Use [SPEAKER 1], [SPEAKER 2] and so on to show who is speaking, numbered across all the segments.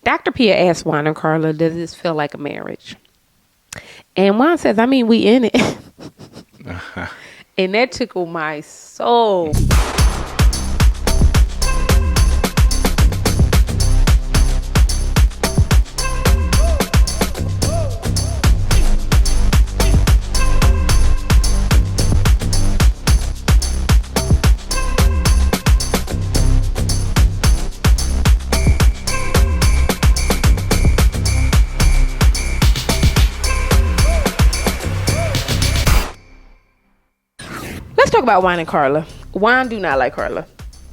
[SPEAKER 1] Dr. Pia asked Juan and Carla, does this feel like a marriage? And Juan says, I mean, we in it. And that tickled my soul. Let's talk about Juan and Carla. Juan do not like Carla.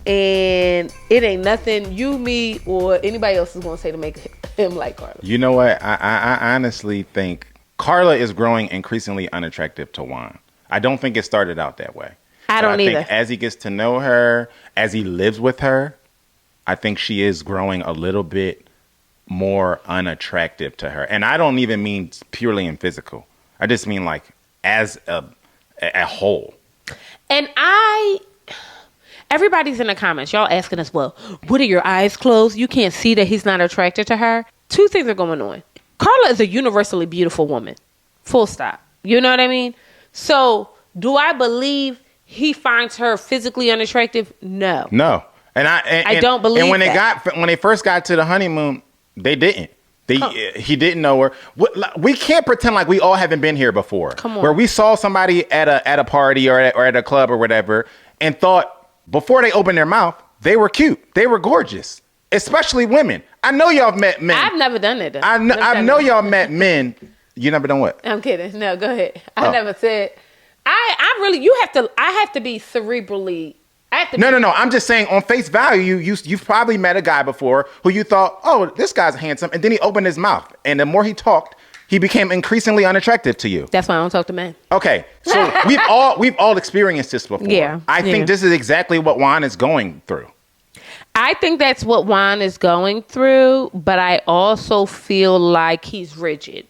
[SPEAKER 1] And it ain't nothing you, me, or anybody else is going to say to make him like Carla.
[SPEAKER 2] You know what? I honestly think Carla is growing increasingly unattractive to Juan. I don't think it started out that way.
[SPEAKER 1] I don't either.
[SPEAKER 2] Think as he gets to know her, as he lives with her, I think she is growing a little bit more unattractive to her. And I don't even mean purely in physical. I just mean like as a whole.
[SPEAKER 1] And everybody's in the comments. Y'all asking us, well, what are your eyes closed? You can't see that he's not attracted to her. Two things are going on. Carla is a universally beautiful woman. Full stop. You know what I mean? So do I believe he finds her physically unattractive? No.
[SPEAKER 2] No. And I
[SPEAKER 1] don't believe
[SPEAKER 2] And
[SPEAKER 1] that.
[SPEAKER 2] when they first got to the honeymoon, they didn't. He didn't know her. We can't pretend like we all haven't been here before.
[SPEAKER 1] Come on.
[SPEAKER 2] Where we saw somebody at a party or at a club or whatever and thought before they opened their mouth, they were cute. They were gorgeous. Especially women. I know y'all have met men.
[SPEAKER 1] I've never done it.
[SPEAKER 2] I know y'all met men. You never done what?
[SPEAKER 1] I'm kidding. No, go ahead. I never said. I have to be cerebrally. No.
[SPEAKER 2] I'm just saying on face value, you've probably met a guy before who you thought, oh, this guy's handsome. And then he opened his mouth. And the more he talked, he became increasingly unattractive to you.
[SPEAKER 1] That's why I don't talk to men.
[SPEAKER 2] Okay. So we've all experienced this before.
[SPEAKER 1] Yeah.
[SPEAKER 2] I think this is exactly what Juan is going through.
[SPEAKER 1] I think that's what Juan is going through. But I also feel like he's rigid.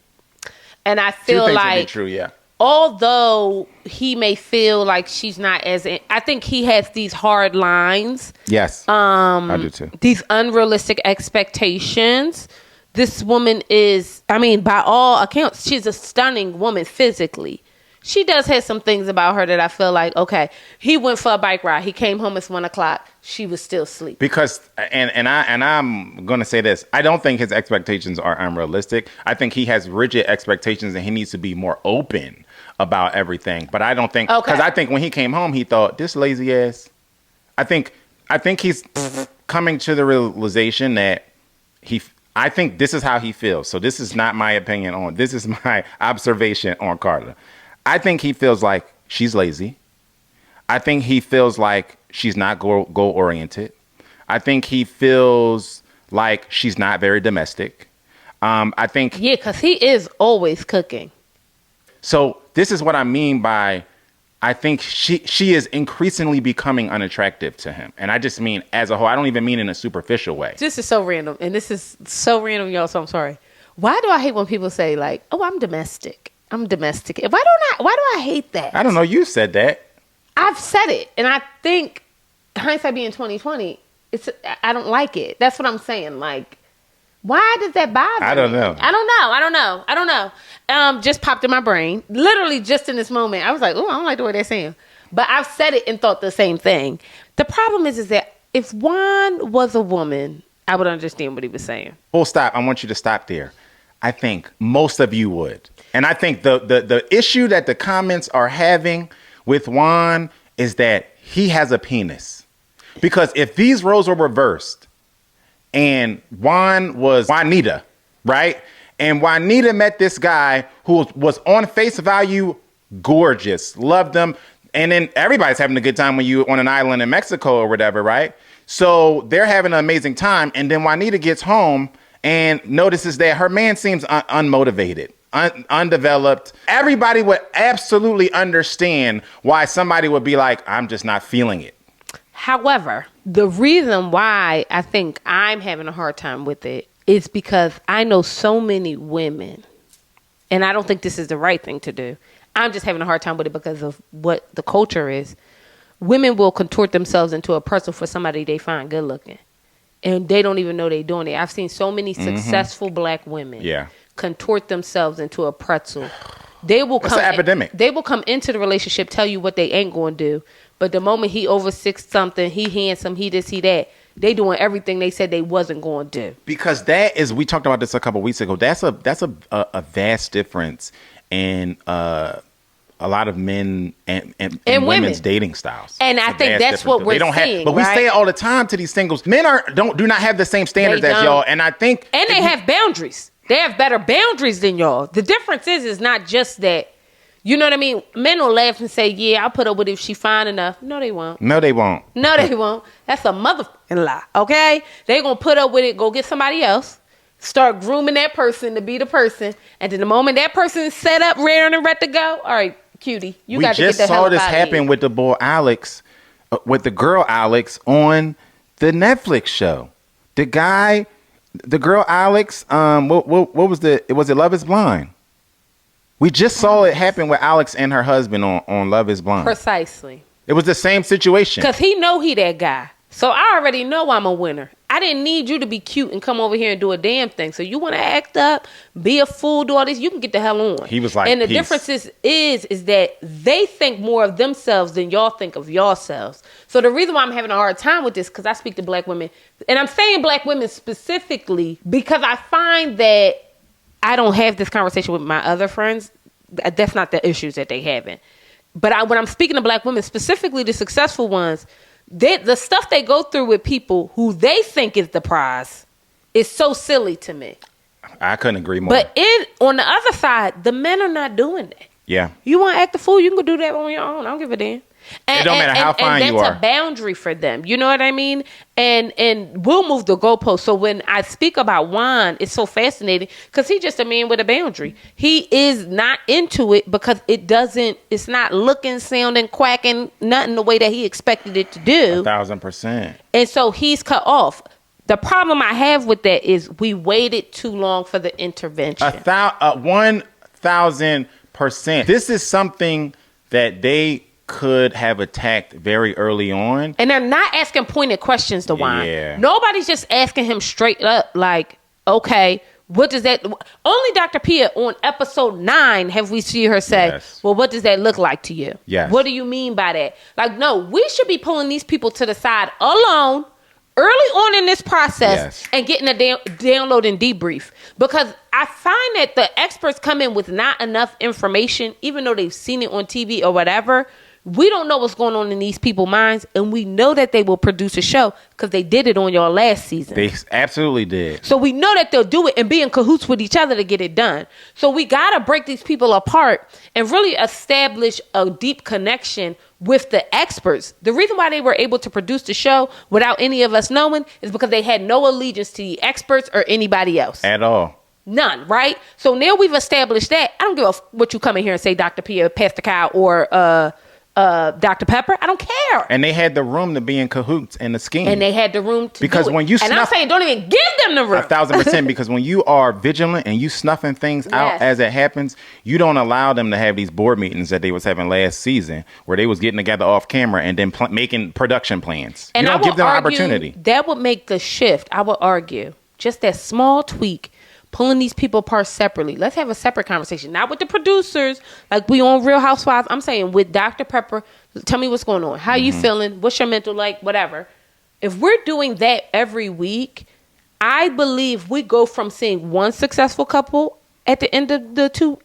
[SPEAKER 1] And I feel
[SPEAKER 2] Two things
[SPEAKER 1] like.
[SPEAKER 2] would be true, yeah.
[SPEAKER 1] Although he may feel like she's not I think he has these hard lines.
[SPEAKER 2] Yes, I do too.
[SPEAKER 1] These unrealistic expectations. This woman is, I mean, by all accounts, she's a stunning woman physically. She does have some things about her that I feel like, okay, he went for a bike ride. He came home at 1:00. She was still asleep.
[SPEAKER 2] Because, and I'm going to say this, I don't think his expectations are unrealistic. I think he has rigid expectations and he needs to be more open about everything. But I don't think, because I think when he came home, he thought, this lazy ass. I think he's coming to the realization that I think this is how he feels. So this is not my opinion this is my observation on Carla. I think he feels like she's lazy. I think he feels like she's not goal-oriented. I think he feels like she's not very domestic. I think...
[SPEAKER 1] Yeah, because he is always cooking.
[SPEAKER 2] So this is what I mean by, I think she is increasingly becoming unattractive to him. And I just mean as a whole. I don't even mean in a superficial way.
[SPEAKER 1] This is so random. And this is so random, y'all, so I'm sorry. Why do I hate when people say like, oh, I'm domestic? I'm domestic. Why do I hate that?
[SPEAKER 2] I don't know. You said that.
[SPEAKER 1] I've said it. And I think hindsight being 2020, I don't like it. That's what I'm saying. Like, why does that bother me?
[SPEAKER 2] I don't know.
[SPEAKER 1] I don't know. Just popped in my brain. Literally just in this moment. I was like, oh, I don't like the way they're saying. But I've said it and thought the same thing. The problem is that if Juan was a woman, I would understand what he was saying.
[SPEAKER 2] Full stop. I want you to stop there. I think most of you would. And I think the issue that the comments are having with Juan is that he has a penis. Because if these roles were reversed and Juan was Juanita, right? And Juanita met this guy who was on face value gorgeous, loved him. And then everybody's having a good time when you're on an island in Mexico or whatever, right? So they're having an amazing time. And then Juanita gets home and notices that her man seems unmotivated, undeveloped. Everybody would absolutely understand why somebody would be like, I'm just not feeling it.
[SPEAKER 1] However, the reason why I think I'm having a hard time with it is because I know so many women, and I don't think this is the right thing to do. I'm just having a hard time with it because of what the culture is. Women will contort themselves into a person for somebody they find good looking. and they don't even know they're doing it. I've seen so many successful black women contort themselves into a pretzel. They will come. It's an epidemic. They will come into the relationship, tell you what they ain't going to do, but the moment he over 6 something, he handsome, he this, he that, they doing everything they said they wasn't going to do. Because
[SPEAKER 2] that is, we talked about this a couple of weeks ago. That's a vast difference in a lot of men and women's dating styles.
[SPEAKER 1] And I think that's what we're seeing.
[SPEAKER 2] But we say it all the time to these singles. Men do not have the same standards as y'all. And I think,
[SPEAKER 1] and they have boundaries. They have better boundaries than y'all. The difference is not just that. You know what I mean? Men will laugh and say, yeah, I'll put up with it if she fine enough. No, they won't.
[SPEAKER 2] No, they won't.
[SPEAKER 1] No, they won't. That's a motherfucking lie, okay? They going to put up with it, go get somebody else, start grooming that person to be the person, and then the moment that person is set up, ready and ready to go, all right, cutie, you got to get the hell out of here. We just saw this happen with the boy Alex, with the girl Alex on the Netflix show. The girl Alex, what was was it Love is Blind? We just saw it happen with Alex and her husband on Love is Blind. Precisely.
[SPEAKER 2] It was the same situation.
[SPEAKER 1] Because he know he that guy. So I already know I'm a winner. I didn't need you to be cute and come over here and do a damn thing. So you want to act up, be a fool, do all this, you can get the hell on.
[SPEAKER 2] He was like,
[SPEAKER 1] and the difference is that they think more of themselves than y'all think of yourselves. So the reason why I'm having a hard time with this, because I speak to black women, and I'm saying black women specifically because I find that I don't have this conversation with my other friends. That's not the issues that they having. But when I'm speaking to black women, specifically the successful ones, the stuff they go through with people who they think is the prize is so silly to me.
[SPEAKER 2] I couldn't agree more.
[SPEAKER 1] But on the other side, the men are not doing that.
[SPEAKER 2] Yeah.
[SPEAKER 1] You want to act the fool, you can go do that on your own. I don't give a damn.
[SPEAKER 2] It don't matter how fine you are.
[SPEAKER 1] And that's a boundary for them. You know what I mean? And we'll move the goalpost. So when I speak about Juan, it's so fascinating because he's just a man with a boundary. He is not into it because it's not looking, sounding, quacking, nothing the way that he expected it to do.
[SPEAKER 2] 1,000%.
[SPEAKER 1] And so he's cut off. The problem I have with that is we waited too long for the intervention.
[SPEAKER 2] 1,000%. This is something that they could have attacked very early on.
[SPEAKER 1] And they're not asking pointed questions to Juan.
[SPEAKER 2] Yeah.
[SPEAKER 1] Nobody's just asking him straight up like, okay, what does that... Only Dr. Pia on episode 9 have we seen her say, yes, well, what does that look like to you?
[SPEAKER 2] Yes.
[SPEAKER 1] What do you mean by that? Like, no, we should be pulling these people to the side alone early on in this process, yes, and getting a download and debrief. Because I find that the experts come in with not enough information, even though they've seen it on TV or whatever. We don't know what's going on in these people's minds, and we know that they will produce a show because they did it on y'all last season.
[SPEAKER 2] They absolutely did.
[SPEAKER 1] So we know that they'll do it and be in cahoots with each other to get it done. So we got to break these people apart and really establish a deep connection with the experts. The reason why they were able to produce the show without any of us knowing is because they had no allegiance to the experts or anybody else.
[SPEAKER 2] At all.
[SPEAKER 1] None, right? So now we've established that. I don't give a what you come in here and say, Dr. Pia, Pastor Kyle, or Dr. Pepper. I don't care.
[SPEAKER 2] And they had the room to be in cahoots in the scheme.
[SPEAKER 1] And they had the room to
[SPEAKER 2] because
[SPEAKER 1] do it.
[SPEAKER 2] When you
[SPEAKER 1] and I'm saying don't even give them the room.
[SPEAKER 2] 1,000%. Because when you are vigilant and you snuffing things out as it happens, you don't allow them to have these board meetings that they was having last season where they was getting together off camera and then making production plans. And you don't give them an opportunity.
[SPEAKER 1] That would make the shift. I would argue just that small tweak, pulling these people apart separately. Let's have a separate conversation. Not with the producers, like we on Real Housewives. I'm saying with Dr. Pepper, tell me what's going on. How you feeling? What's your mental like? Whatever. If we're doing that every week, I believe we go from seeing one successful couple at the end of the 2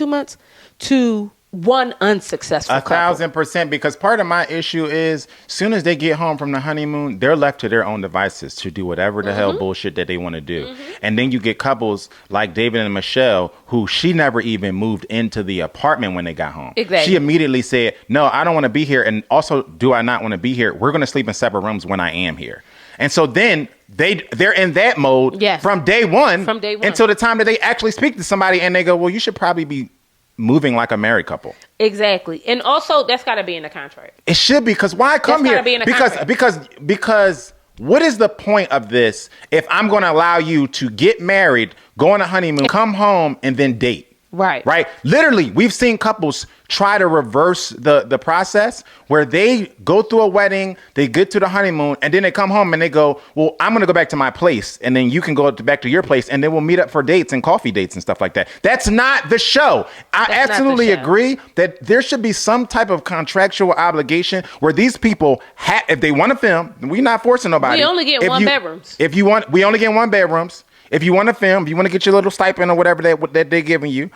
[SPEAKER 1] months to one unsuccessful couple.
[SPEAKER 2] 1,000%. Because part of my issue is, soon as they get home from the honeymoon, they're left to their own devices to do whatever the hell bullshit that they want to do. And then you get couples like David and Michelle, who she never even moved into the apartment when they got home.
[SPEAKER 1] Exactly.
[SPEAKER 2] She immediately said, no, I don't want to be here. And also, do I not want to be here? We're going to sleep in separate rooms when I am here. And so then they're in that mode from day one until the time that they actually speak to somebody and they go, well, you should probably be moving like a married couple.
[SPEAKER 1] Exactly. And also that's got to be in the contract.
[SPEAKER 2] It should be, because why come here?
[SPEAKER 1] Be in the
[SPEAKER 2] because what is the point of this if I'm going to allow you to get married, go on a honeymoon, come home, and then date? Right. Literally, we've seen couples try to reverse the process where they go through a wedding, they get to the honeymoon, and then they come home and they go, well, I'm going to go back to my place. And then you can go back to your place, and then we'll meet up for dates and coffee dates and stuff like that. That's not the show. I absolutely agree that there should be some type of contractual obligation where these people, if they want to film, we're not forcing nobody.
[SPEAKER 1] We only get one bedrooms.
[SPEAKER 2] We only get one bedrooms. If you want to film, if you want to get your little stipend or whatever that they're giving you,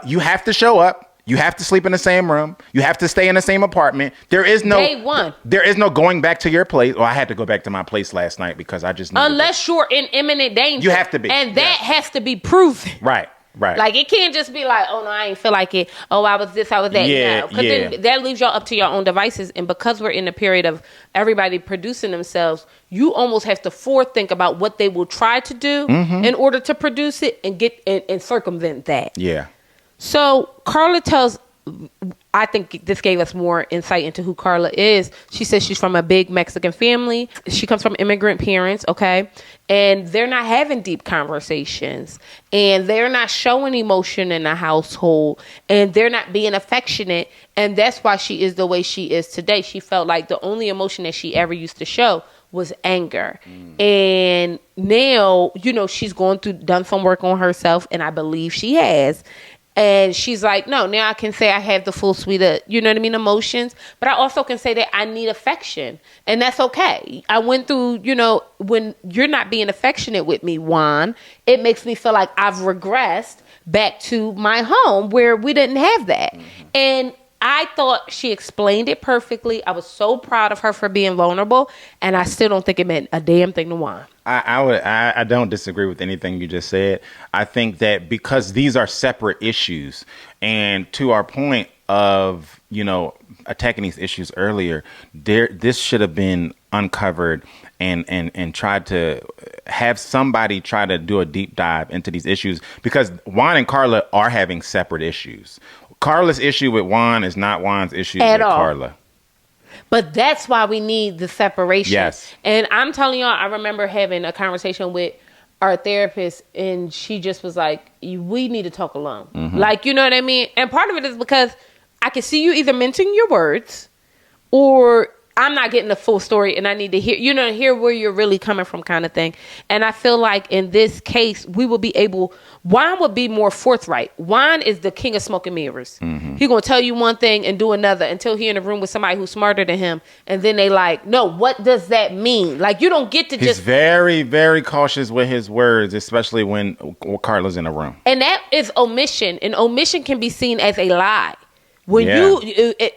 [SPEAKER 2] you have to show up. You have to sleep in the same room. You have to stay in the same apartment. There is no
[SPEAKER 1] day one.
[SPEAKER 2] There is no going back to your place. Well, I had to go back to my place last night because I just
[SPEAKER 1] unless you're in imminent danger.
[SPEAKER 2] You have to be,
[SPEAKER 1] and that has to be proven.
[SPEAKER 2] Right.
[SPEAKER 1] Like it can't just be like, oh no, I ain't feel like it. Oh, I was this, I was that.
[SPEAKER 2] Yeah,
[SPEAKER 1] because then that leaves y'all up to your own devices. And because we're in a period of everybody producing themselves, you almost have to forethink about what they will try to do in order to produce it and get and circumvent that.
[SPEAKER 2] Yeah.
[SPEAKER 1] So Carla tells. I think this gave us more insight into who Carla is. She says she's from a big Mexican family. She comes from immigrant parents, okay? And they're not having deep conversations. And they're not showing emotion in the household. And they're not being affectionate. And that's why she is the way she is today. She felt like the only emotion that she ever used to show was anger. And now, she's done some work on herself. And I believe she has. And she's like, no, now I can say I have the full suite of, emotions. But I also can say that I need affection. And that's okay. I went through, when you're not being affectionate with me, Juan, it makes me feel like I've regressed back to my home where we didn't have that. And I thought she explained it perfectly. I was so proud of her for being vulnerable. And I still don't think it meant a damn thing to Juan.
[SPEAKER 2] I don't disagree with anything you just said. I think that because these are separate issues, and to our point of, attacking these issues earlier, this should have been uncovered and tried to have somebody try to do a deep dive into these issues, because Juan and Carla are having separate issues. Carla's issue with Juan is not Juan's issue with Carla.
[SPEAKER 1] But that's why we need the separation.
[SPEAKER 2] Yes.
[SPEAKER 1] And I'm telling y'all, I remember having a conversation with our therapist, and she just was like, we need to talk alone. Like, you know what I mean? And part of it is because I can see you either mincing your words, or I'm not getting the full story and I need to hear where you're really coming from, kind of thing. And I feel like in this case, Juan would be more forthright. Juan is the king of smoke and mirrors. He's going to tell you one thing and do another until he's in a room with somebody who's smarter than him. And then they like, no, what does that mean? Like, you don't get to
[SPEAKER 2] He's very, very cautious with his words, especially when Carla's in a room.
[SPEAKER 1] And that is omission. And omission can be seen as a lie. When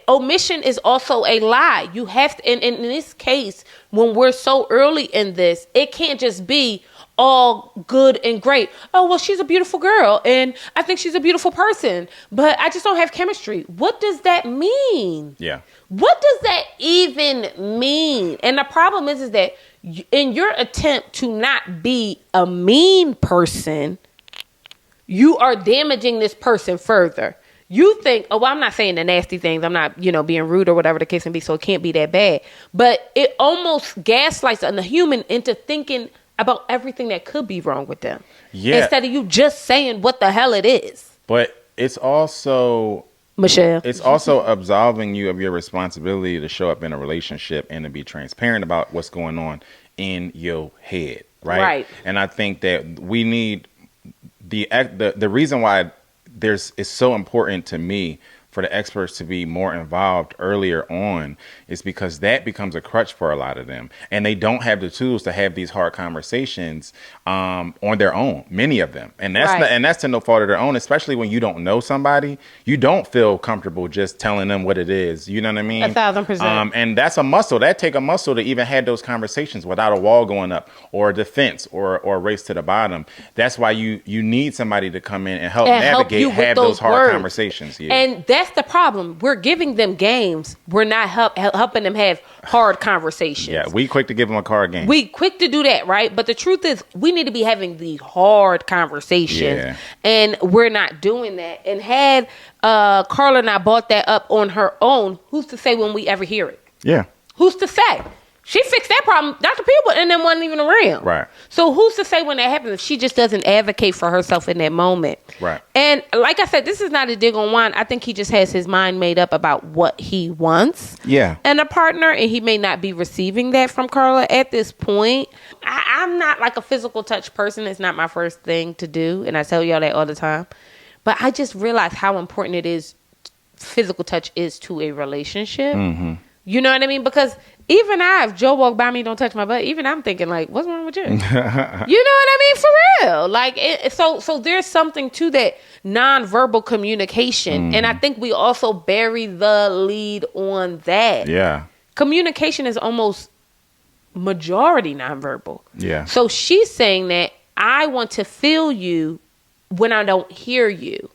[SPEAKER 1] omission is also a lie. You have to, and in this case, when we're so early in this, it can't just be all good and great. Oh, well, she's a beautiful girl, and I think she's a beautiful person, but I just don't have chemistry. What does that mean?
[SPEAKER 2] Yeah.
[SPEAKER 1] What does that even mean? And the problem is that in your attempt to not be a mean person, you are damaging this person further. You think, oh, well, I'm not saying the nasty things. I'm not, being rude or whatever the case may be, so it can't be that bad. But it almost gaslights a human into thinking about everything that could be wrong with them. Yeah. Instead of you just saying what the hell it is.
[SPEAKER 2] But it's also...
[SPEAKER 1] Michelle.
[SPEAKER 2] It's also absolving you of your responsibility to show up in a relationship and to be transparent about what's going on in your head, right?
[SPEAKER 1] Right.
[SPEAKER 2] And I think that we need... The reason why it's so important to me for the experts to be more involved earlier on is because that becomes a crutch for a lot of them. And they don't have the tools to have these hard conversations on their own, many of them. And that's to no fault of their own, especially when you don't know somebody. You don't feel comfortable just telling them what it is. You know what I mean?
[SPEAKER 1] 1,000%.
[SPEAKER 2] And that's a muscle. That take a muscle to even have those conversations without a wall going up or a defense or a race to the bottom. That's why you need somebody to come in and help navigate, have those hard conversations. Yeah.
[SPEAKER 1] And that's the problem. We're giving them games. We're not helping them have hard conversations.
[SPEAKER 2] Yeah, we quick to give them a card game.
[SPEAKER 1] We quick to do that, right? But the truth is, we need to be having the hard conversations, and we're not doing that. And had Carla not brought that up on her own, who's to say when we ever hear it?
[SPEAKER 2] Yeah.
[SPEAKER 1] Who's to say? She fixed that problem. Dr. Peel and them wasn't even around.
[SPEAKER 2] Right.
[SPEAKER 1] So who's to say when that happens if she just doesn't advocate for herself in that moment?
[SPEAKER 2] Right.
[SPEAKER 1] And like I said, this is not a dig on Juan. I think he just has his mind made up about what he wants.
[SPEAKER 2] Yeah.
[SPEAKER 1] And a partner, and he may not be receiving that from Carla at this point. I'm not like a physical touch person. It's not my first thing to do, and I tell y'all that all the time. But I just realized how important it is. Physical touch is to a relationship.
[SPEAKER 2] Mm-hmm.
[SPEAKER 1] You know what I mean? Because even if Joe walked by me, don't touch my butt, even I'm thinking like, what's wrong with you? You know what I mean? For real. Like, so there's something to that nonverbal communication. And I think we also bury the lead on that.
[SPEAKER 2] Yeah.
[SPEAKER 1] Communication is almost majority nonverbal.
[SPEAKER 2] Yeah.
[SPEAKER 1] So she's saying that I want to feel you when I don't hear you.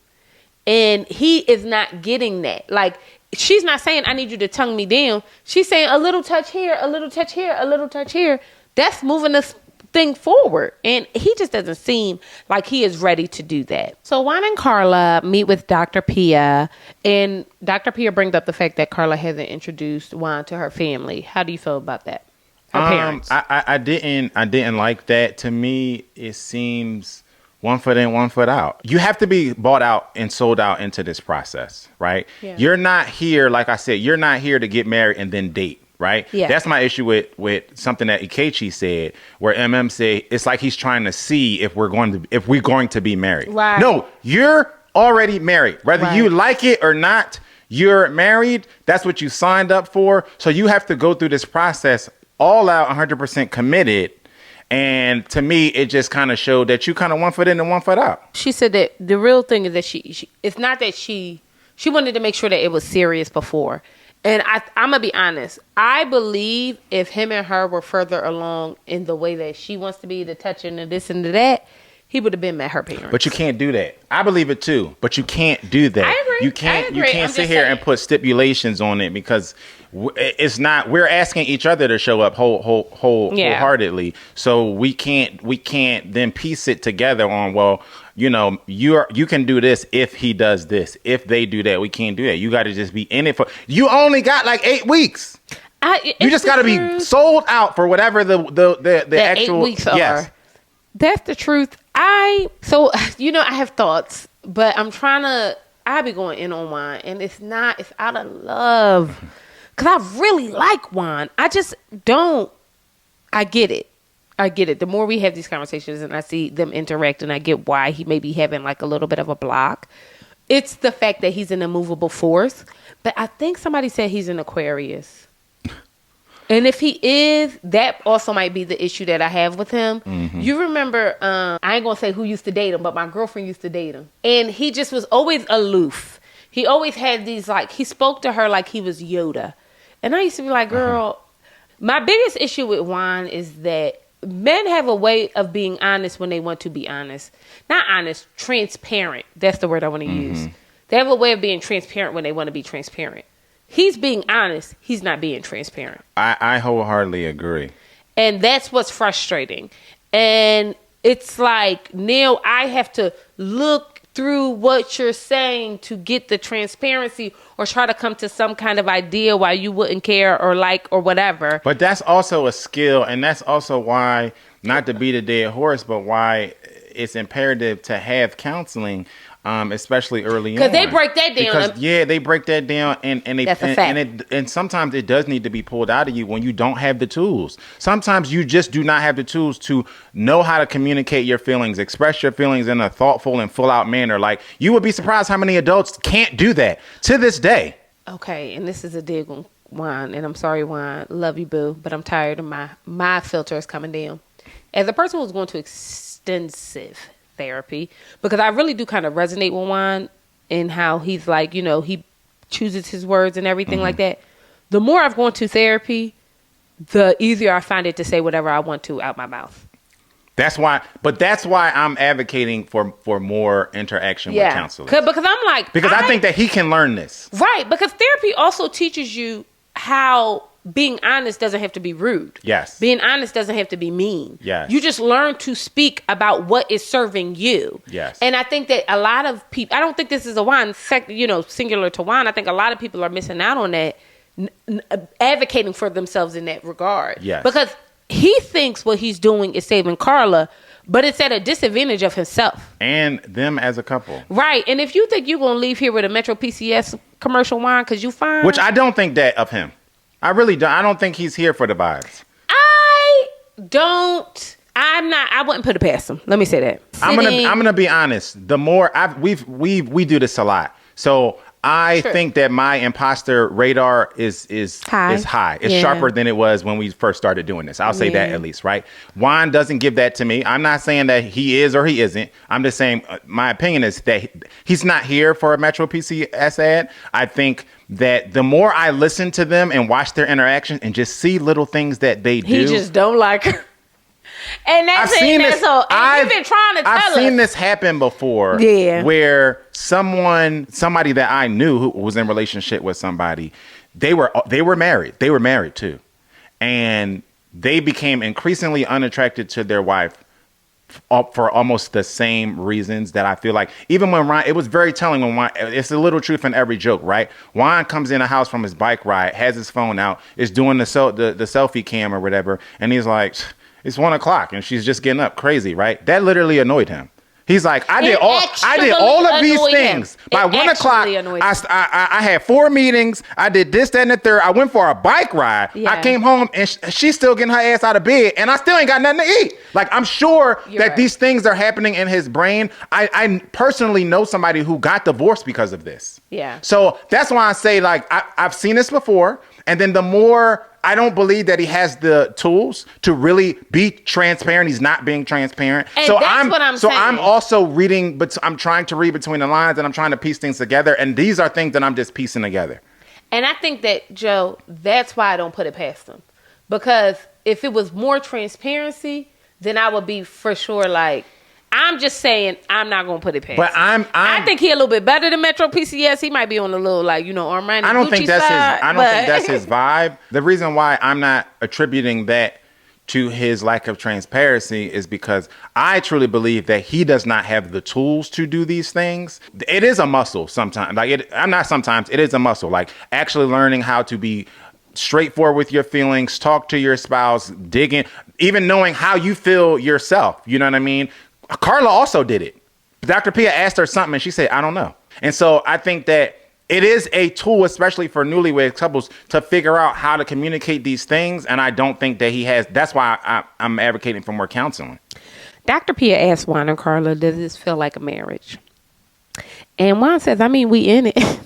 [SPEAKER 1] And he is not getting that. Like, she's not saying, I need you to tongue me down. She's saying a little touch here, a little touch here, a little touch here. That's moving this thing forward. And he just doesn't seem like he is ready to do that. So Juan and Carla meet with Dr. Pia. And Dr. Pia brings up the fact that Carla hasn't introduced Juan to her family. How do you feel about that? Her parents.
[SPEAKER 2] I didn't like that. To me, it seems... one foot in, one foot out. You have to be bought out and sold out into this process, right? Yeah. You're not here, like I said, you're not here to get married and then date, right? Yeah. That's my issue with something that Ikechi said, where MM said it's like he's trying to see if we're going to be married.
[SPEAKER 1] Right.
[SPEAKER 2] No, you're already married. Whether you like it or not, you're married. That's what you signed up for. So you have to go through this process all out, 100% committed. And to me, it just kind of showed that you kind of 1 foot in and 1 foot out. She
[SPEAKER 1] said that the real thing is that she it's not that she wanted to make sure that it was serious before. And I'm going to be honest. I believe if him and her were further along in the way that she wants to be, the touching and this and that, he would have been met her parents.
[SPEAKER 2] But you can't do that. I believe it too. But you can't do that.
[SPEAKER 1] I agree.
[SPEAKER 2] You can't sit here and put stipulations on it because it's not. We're asking each other to show up wholeheartedly. So we can't then piece it together on, well, you can do this if he does this. If they do that, we can't do that. You got to just be in it for. You only got like 8 weeks. You just got to be sold out for whatever the actual
[SPEAKER 1] 8 weeks are. That's the truth. I have thoughts, but I be going in on Juan, and it's out of love. Because I really like Juan. I just don't. I get it. The more we have these conversations and I see them interact and I get why he may be having like a little bit of a block. It's the fact that he's an immovable force. But I think somebody said he's an Aquarius. And if he is, that also might be the issue that I have with him. Mm-hmm. You remember, I ain't going to say who used to date him, but my girlfriend used to date him. And he just was always aloof. He always had these, like, he spoke to her like he was Yoda. And I used to be like, girl, my biggest issue with Juan is that men have a way of being honest when they want to be honest. Not honest, transparent. That's the word I want to use. They have a way of being transparent when they want to be transparent. He's being honest. He's not being transparent.
[SPEAKER 2] I wholeheartedly agree.
[SPEAKER 1] And that's what's frustrating. And it's like, now I have to look through what you're saying to get the transparency or try to come to some kind of idea why you wouldn't care or like or whatever.
[SPEAKER 2] But that's also a skill. And that's also why, not to beat a dead horse, but why it's imperative to have counseling. Especially early on.
[SPEAKER 1] Because they break that down.
[SPEAKER 2] They break that down, and sometimes it does need to be pulled out of you when you don't have the tools. Sometimes you just do not have the tools to know how to communicate your feelings, express your feelings in a thoughtful and full out manner. Like, you would be surprised how many adults can't do that to this day.
[SPEAKER 1] Okay, and this is a dig on Juan, and I'm sorry, Juan, love you, boo, but I'm tired of my filter is coming down. As a person who's going to extensive therapy, because I really do kind of resonate with Juan in how he's like, he chooses his words and everything like that. The more I've gone to therapy, the easier I find it to say whatever I want to out my mouth.
[SPEAKER 2] That's why I'm advocating for more interaction with counselors.
[SPEAKER 1] Because I'm like,
[SPEAKER 2] I think that he can learn this.
[SPEAKER 1] Right, because therapy also teaches you how being honest doesn't have to be rude.
[SPEAKER 2] Yes.
[SPEAKER 1] Being honest doesn't have to be mean.
[SPEAKER 2] Yes.
[SPEAKER 1] You just learn to speak about what is serving you.
[SPEAKER 2] Yes.
[SPEAKER 1] And I think that a lot of people, I don't think this is a Juan, singular to Juan. I think a lot of people are missing out on that advocating for themselves in that regard.
[SPEAKER 2] Yes.
[SPEAKER 1] Because he thinks what he's doing is saving Carla, but it's at a disadvantage of himself.
[SPEAKER 2] And them as a couple.
[SPEAKER 1] Right. And if you think you're going to leave here with a Metro PCS commercial wine because you fine.
[SPEAKER 2] Which I don't think that of him. I really don't. I don't think he's here for the vibes.
[SPEAKER 1] I wouldn't put it past him. Let me say that.
[SPEAKER 2] I'm gonna be honest. The more we do this a lot. So I think that my imposter radar is high. It's sharper than it was when we first started doing this. I'll say that at least, right? Juan doesn't give that to me. I'm not saying that he is or he isn't. I'm just saying my opinion is that he's not here for a Metro PCS ad. I think that the more I listen to them and watch their interactions and just see little things that they do.
[SPEAKER 1] He just don't like her. And that's
[SPEAKER 2] I've
[SPEAKER 1] been trying to tell us.
[SPEAKER 2] I've seen this happen before.
[SPEAKER 1] Yeah.
[SPEAKER 2] Where somebody that I knew who was in a relationship with somebody, they were married. They were married too. And they became increasingly unattracted to their wife for almost the same reasons that I feel like, even when Ryan, it was very telling when Juan, it's a little truth in every joke, right? Juan comes in the house from his bike ride, has his phone out, is doing the selfie cam or whatever. And he's like, it's 1:00 and she's just getting up crazy, right? That literally annoyed him. He's like, I did all of these things. By 1:00, I had 4 meetings. I did this, that, and the third. I went for a bike ride. Yeah. I came home and she's still getting her ass out of bed, and I still ain't got nothing to eat. Like, I'm sure these things are happening in his brain. I personally know somebody who got divorced because of this.
[SPEAKER 1] Yeah.
[SPEAKER 2] So that's why I say, like, I've seen this before. And then the more, I don't believe that he has the tools to really be transparent. He's not being transparent.
[SPEAKER 1] And so I'm
[SPEAKER 2] also reading, but I'm trying to read between the lines and I'm trying to piece things together. And these are things that I'm just piecing together.
[SPEAKER 1] And I think that, Joe, that's why I don't put it past him. Because if it was more transparency, then I would be for sure like, I'm just saying I'm not going to put it past.
[SPEAKER 2] But I
[SPEAKER 1] think he a little bit better than Metro PCS. He might be on a little like, arm around
[SPEAKER 2] I don't
[SPEAKER 1] Gucci
[SPEAKER 2] think that's
[SPEAKER 1] side,
[SPEAKER 2] I don't think that's his vibe. The reason why I'm not attributing that to his lack of transparency is because I truly believe that he does not have the tools to do these things. It is a muscle sometimes. It is a muscle. Like actually learning how to be straightforward with your feelings, talk to your spouse, dig in, even knowing how you feel yourself. You know what I mean? Carla also did it. Dr. Pia asked her something and she said, I don't know. And so I think that it is a tool, especially for newlywed couples, to figure out how to communicate these things. And I don't think that he has. That's why I'm advocating for more counseling.
[SPEAKER 1] Dr. Pia asked Juan and Carla, does this feel like a marriage? And Juan says, we in it.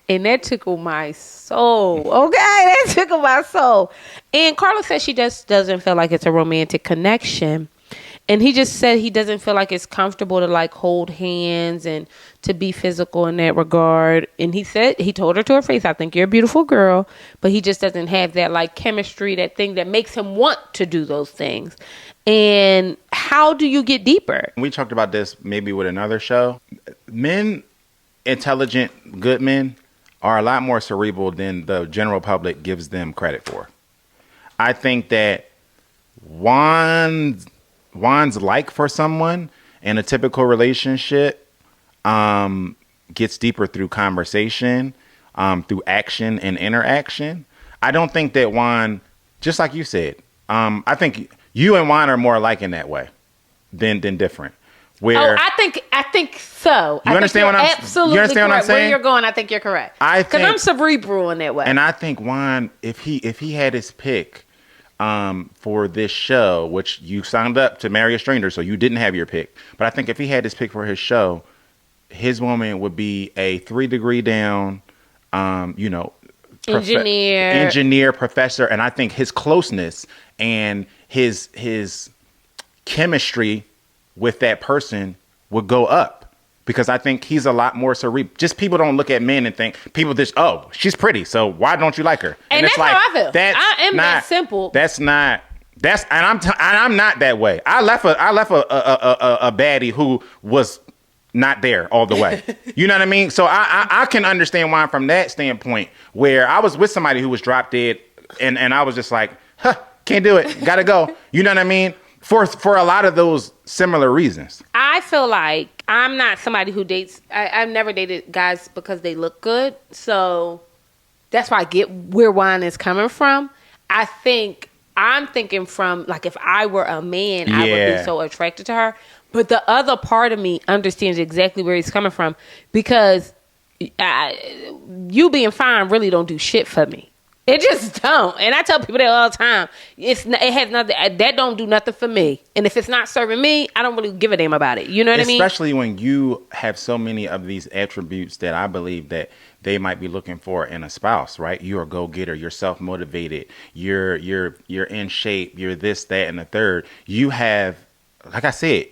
[SPEAKER 1] And that tickled my soul. Okay, that tickled my soul. And Carla says she just doesn't feel like it's a romantic connection. And he just said he doesn't feel like it's comfortable to like hold hands and to be physical in that regard. And he told her to her face, I think you're a beautiful girl, but he just doesn't have that like chemistry, that thing that makes him want to do those things. And how do you get deeper?
[SPEAKER 2] We talked about this maybe with another show. Men, intelligent, good men, are a lot more cerebral than the general public gives them credit for. I think that Juan's like for someone in a typical relationship gets deeper through conversation, through action and interaction. I don't think that Juan, just like you said, I think you and Juan are more alike in that way than different. Where
[SPEAKER 1] I think so.
[SPEAKER 2] You understand what I'm saying?
[SPEAKER 1] Where you're going, I think you're correct. Because I'm cerebral in that way.
[SPEAKER 2] And I think Juan, if he had his pick for this show, which you signed up to marry a stranger, so you didn't have your pick. But I think if he had his pick for his show, his woman would be a 3 degree down, engineer, professor. And I think his closeness and his chemistry with that person would go up, because I think he's a lot more cerebral. Just people don't look at men and think, people just, oh, she's pretty, so why don't you like her?
[SPEAKER 1] And that's like, how I feel. I am that simple.
[SPEAKER 2] I'm not that way. I left a baddie who was not there all the way. You know what I mean? So I can understand why from that standpoint, where I was with somebody who was drop dead and I was just like, can't do it. Gotta go. You know what I mean? For a lot of those similar reasons.
[SPEAKER 1] I feel like I'm not somebody who dates. I've never dated guys because they look good. So that's why I get where Juan is coming from. I'm thinking from, like, if I were a man, I would be so attracted to her. But the other part of me understands exactly where he's coming from, because you being fine really don't do shit for me. It just don't. And I tell people that all the time. It has nothing. That don't do nothing for me. And if it's not serving me, I don't really give a damn about it. You know what I mean?
[SPEAKER 2] Especially when you have so many of these attributes that I believe that they might be looking for in a spouse, right? You're a go-getter. You're self-motivated. You're in shape. You're this, that, and the third. You have, like I said,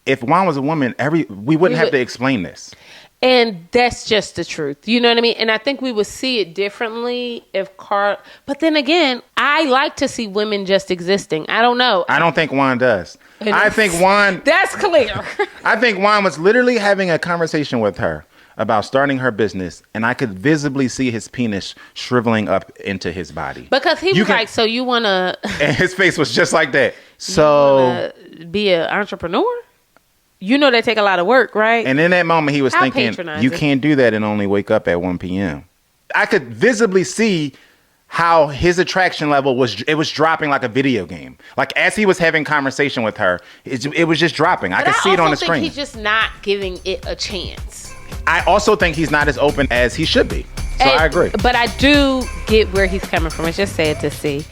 [SPEAKER 2] if Juan was a woman, we wouldn't have to explain this.
[SPEAKER 1] And that's just the truth. You know what I mean? And I think we would see it differently if Carla... But then again, I like to see women just existing. I don't know.
[SPEAKER 2] I don't think Juan does. I think Juan...
[SPEAKER 1] That's clear.
[SPEAKER 2] I think Juan was literally having a conversation with her about starting her business, and I could visibly see his penis shriveling up into his body.
[SPEAKER 1] Because he was like, so you want to...
[SPEAKER 2] And his face was just like that. So...
[SPEAKER 1] be an entrepreneur? You know they take a lot of work, right?
[SPEAKER 2] And in that moment, he was thinking, you can't do that and only wake up at 1 p.m. I could visibly see how his attraction level was dropping like a video game. Like, as he was having conversation with her, it was just dropping. I could see it on the screen.
[SPEAKER 1] I think he's just not giving it a chance.
[SPEAKER 2] I also think he's not as open as he should be. So I agree.
[SPEAKER 1] But I do get where he's coming from. It's just sad to see.